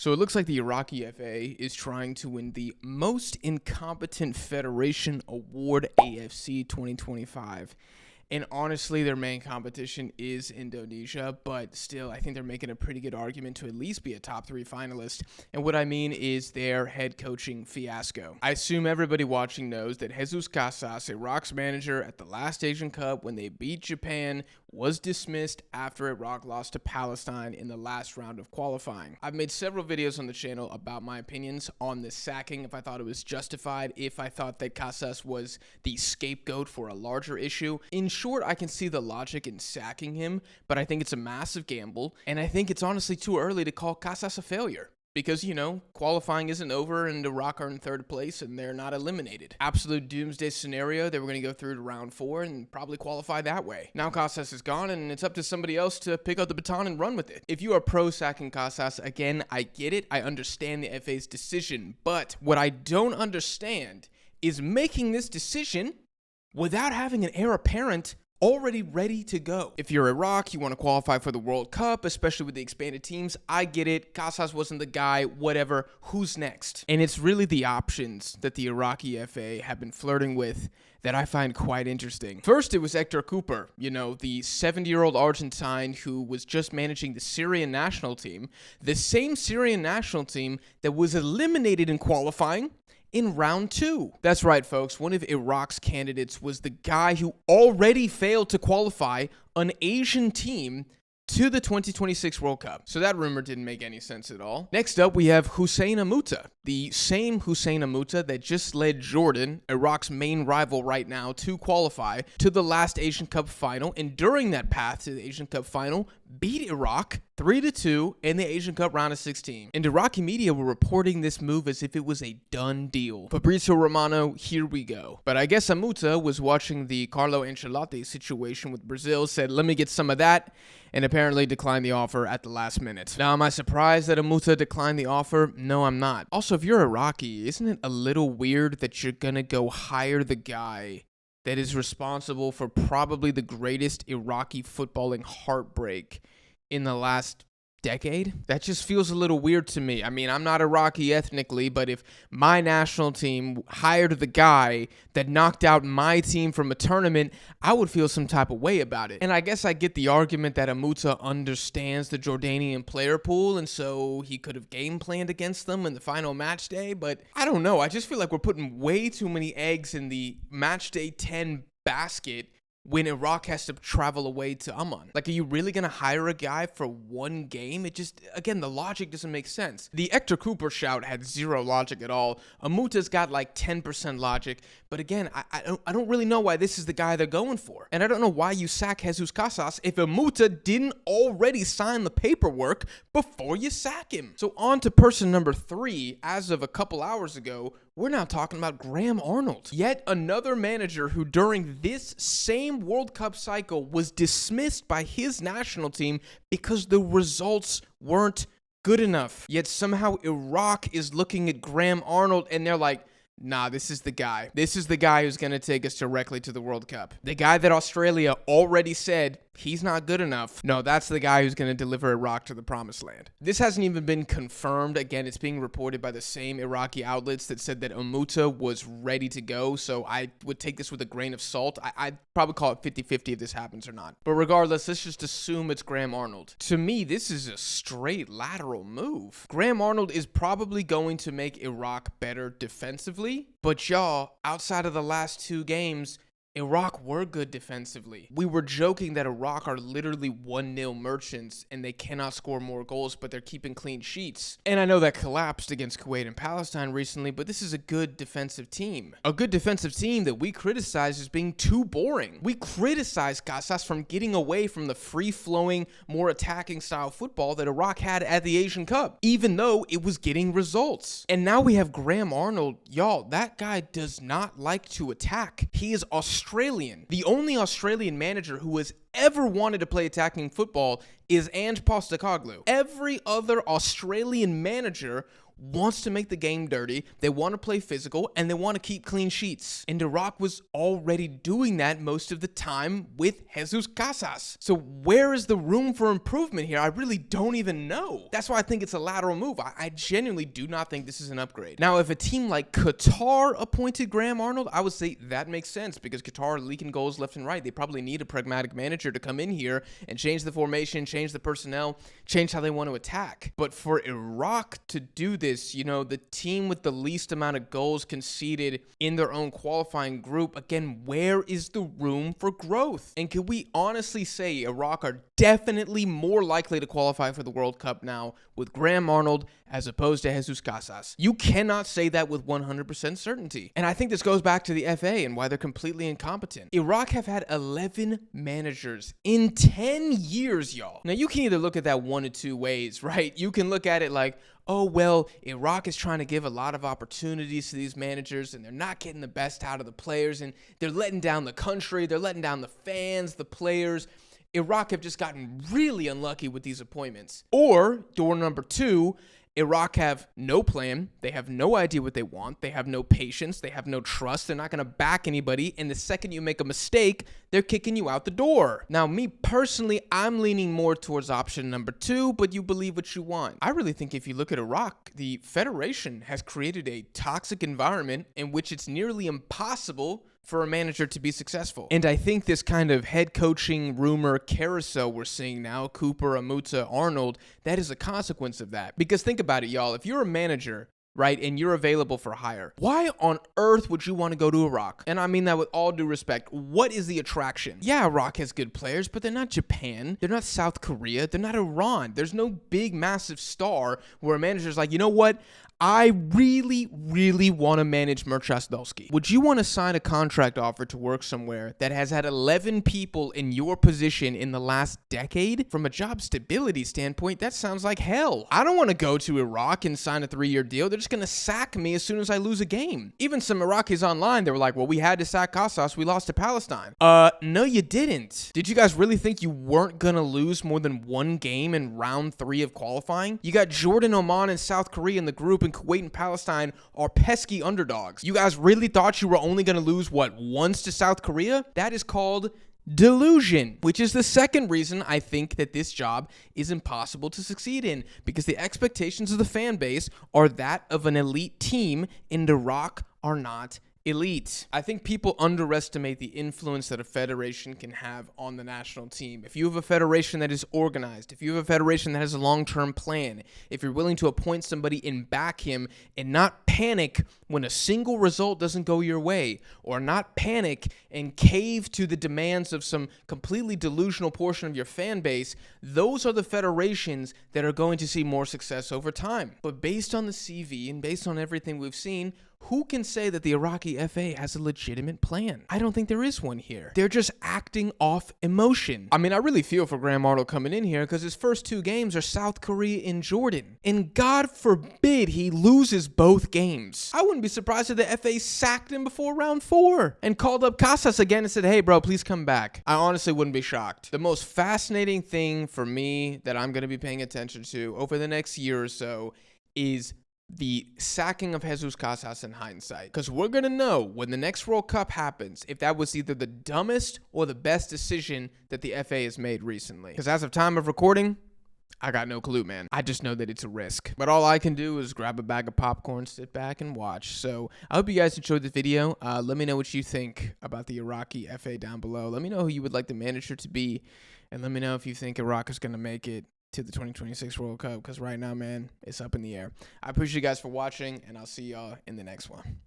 So it looks like the Iraqi FA is trying to win the Most Incompetent Federation Award AFC 2025. And honestly, their main competition is Indonesia, but still, I think they're making a pretty good argument to at least be a top 3 finalist. And what I mean is their head coaching fiasco. I assume everybody watching knows that Jesus Casas, Iraq's manager at the last Asian Cup when they beat Japan, was dismissed after Iraq lost to Palestine in the last round of qualifying. I've made several videos on the channel about my opinions on this sacking, if I thought it was justified, if I thought that Casas was the scapegoat for a larger issue. In short, I can see the logic in sacking him, but I think it's a massive gamble, and I think it's honestly too early to call Casas a failure. Because, qualifying isn't over and Iraq are in 3rd place and they're not eliminated. Absolute doomsday scenario, they were going to go through to round 4 and probably qualify that way. Now Casas is gone and it's up to somebody else to pick up the baton and run with it. If you are pro-sacking Casas, again, I get it. I understand the FA's decision. But what I don't understand is making this decision without having an heir apparent already ready to go. If you're Iraq, you want to qualify for the World Cup, especially with the expanded teams, I get it. Casas wasn't the guy, whatever. Who's next? And it's really the options that the Iraqi FA have been flirting with that I find quite interesting. First, it was Hector Cooper, the 70-year-old Argentine who was just managing the Syrian national team, the same Syrian national team that was eliminated in qualifying in round 2. That's right, folks. One of Iraq's candidates was the guy who already failed to qualify an Asian team to the 2026 World Cup. So that rumor didn't make any sense at all. Next up, we have Hussein Amuta, the same Hussein Amuta that just led Jordan, Iraq's main rival right now, to qualify to the last Asian Cup final, and during that path to the Asian Cup final, beat Iraq 3-2 in the Asian Cup round of 16. And Iraqi media were reporting this move as if it was a done deal. Fabrizio Romano, here we go. But I guess Amuta was watching the Carlo Ancelotti situation with Brazil, said, let me get some of that, and apparently declined the offer at the last minute. Now, am I surprised that Amuta declined the offer? No, I'm not. Also, if you're Iraqi, isn't it a little weird that you're gonna go hire the guy that is responsible for probably the greatest Iraqi footballing heartbreak in the last decade? That just feels a little weird to me. I mean, I'm not Iraqi ethnically, but if my national team hired the guy that knocked out my team from a tournament, I would feel some type of way about it. And I guess I get the argument that Amuta understands the Jordanian player pool, and so he could have game planned against them in the final match day, but I don't know. I just feel like we're putting way too many eggs in the match day 10 basket when Iraq has to travel away to Amman. Like, are you really going to hire a guy for one game? It just, again, the logic doesn't make sense. The Hector Cooper shout had zero logic at all. Amuta's got like 10% logic, but again, I don't really know why this is the guy they're going for. And I don't know why you sack Jesus Casas if Amuta didn't already sign the paperwork before you sack him. So on to person number 3. As of a couple hours ago, we're now talking about Graham Arnold, yet another manager who during this same World Cup cycle was dismissed by his national team because the results weren't good enough. Yet somehow Iraq is looking at Graham Arnold and they're like, nah, this is the guy. This is the guy who's going to take us directly to the World Cup. The guy that Australia already said he's not good enough. No, that's the guy who's going to deliver Iraq to the promised land. This hasn't even been confirmed. Again, it's being reported by the same Iraqi outlets that said that Amuta was ready to go, so I would take this with a grain of salt. I'd probably call it 50-50 if this happens or not. But regardless, let's just assume it's Graham Arnold. To me, this is a straight lateral move. Graham Arnold is probably going to make Iraq better defensively, but y'all, outside of the last 2 games, Iraq were good defensively. We were joking that Iraq are literally 1-0 merchants and they cannot score more goals, but they're keeping clean sheets. And I know that collapsed against Kuwait and Palestine recently, but this is a good defensive team. A good defensive team that we criticize as being too boring. We criticize Casas from getting away from the free-flowing, more attacking style football that Iraq had at the Asian Cup, even though it was getting results. And now we have Graham Arnold. Y'all, that guy does not like to attack. He is Australian. The only Australian manager who has ever wanted to play attacking football is Ange Postecoglou. Every other Australian manager wants to make the game dirty, they want to play physical, and they want to keep clean sheets. And Iraq was already doing that most of the time with Jesus Casas. So where is the room for improvement here? I really don't even know. That's why I think it's a lateral move. I genuinely do not think this is an upgrade. Now, if a team like Qatar appointed Graham Arnold, I would say that makes sense because Qatar are leaking goals left and right. They probably need a pragmatic manager to come in here and change the formation, change the personnel, change how they want to attack. But for Iraq to do this, the team with the least amount of goals conceded in their own qualifying group, again, where is the room for growth? And can we honestly say Iraq are definitely more likely to qualify for the World Cup now with Graham Arnold as opposed to Jesus Casas? You cannot say that with 100% certainty. And I think this goes back to the FA and why they're completely incompetent. Iraq have had 11 managers in 10 years, y'all. Now, you can either look at that one of two ways, right? You can look at it like, oh, well, Iraq is trying to give a lot of opportunities to these managers, and they're not getting the best out of the players, and they're letting down the country, they're letting down the fans, the players. Iraq have just gotten really unlucky with these appointments. Or, door number two, Iraq have no plan, they have no idea what they want, they have no patience, they have no trust, they're not going to back anybody, and the second you make a mistake, they're kicking you out the door. Now, me personally, I'm leaning more towards option number two, but you believe what you want. I really think if you look at Iraq, the Federation has created a toxic environment in which it's nearly impossible for a manager to be successful. And I think this kind of head coaching rumor carousel we're seeing now, Cooper, Amuta, Arnold, that is a consequence of that. Because think about it, y'all. If you're a manager, right, and you're available for hire, why on earth would you want to go to Iraq? And I mean that with all due respect. What is the attraction? Yeah, Iraq has good players, but they're not Japan. They're not South Korea. They're not Iran. There's no big, massive star where a manager's like, you know what? I really, really want to manage Murchasdowski. Would you want to sign a contract offer to work somewhere that has had 11 people in your position in the last decade? From a job stability standpoint, that sounds like hell. I don't want to go to Iraq and sign a 3-year deal. They're just going to sack me as soon as I lose a game. Even some Iraqis online, they were like, well, we had to sack Casas. We lost to Palestine. No, you didn't. Did you guys really think you weren't going to lose more than one game in round 3 of qualifying? You got Jordan, Oman, and South Korea in the group, and Kuwait and Palestine are pesky underdogs. You guys really thought you were only going to lose, once to South Korea? That is called delusion, which is the second reason I think that this job is impossible to succeed in, because the expectations of the fan base are that of an elite team, and Iraq are not elite. I think people underestimate the influence that a federation can have on the national team. If you have a federation that is organized, if you have a federation that has a long-term plan, if you're willing to appoint somebody and back him and not panic when a single result doesn't go your way, or not panic and cave to the demands of some completely delusional portion of your fan base, those are the federations that are going to see more success over time. But based on the CV and based on everything we've seen, who can say that the Iraqi FA has a legitimate plan? I don't think there is one here. They're just acting off emotion. I mean, I really feel for Graham Arnold coming in here because his first 2 games are South Korea and Jordan. And God forbid he loses both games. I wouldn't be surprised if the FA sacked him before round 4 and called up Casas again and said, hey, bro, please come back. I honestly wouldn't be shocked. The most fascinating thing for me that I'm going to be paying attention to over the next year or so is the sacking of Jesus Casas in hindsight. Because we're going to know when the next World Cup happens if that was either the dumbest or the best decision that the FA has made recently. Because as of time of recording, I got no clue, man. I just know that it's a risk. But all I can do is grab a bag of popcorn, sit back, and watch. So I hope you guys enjoyed this video. Let me know what you think about the Iraqi FA down below. Let me know who you would like the manager to be. And let me know if you think Iraq is going to make it to the 2026 World Cup, because right now, man, it's up in the air. I appreciate you guys for watching, and I'll see y'all in the next one.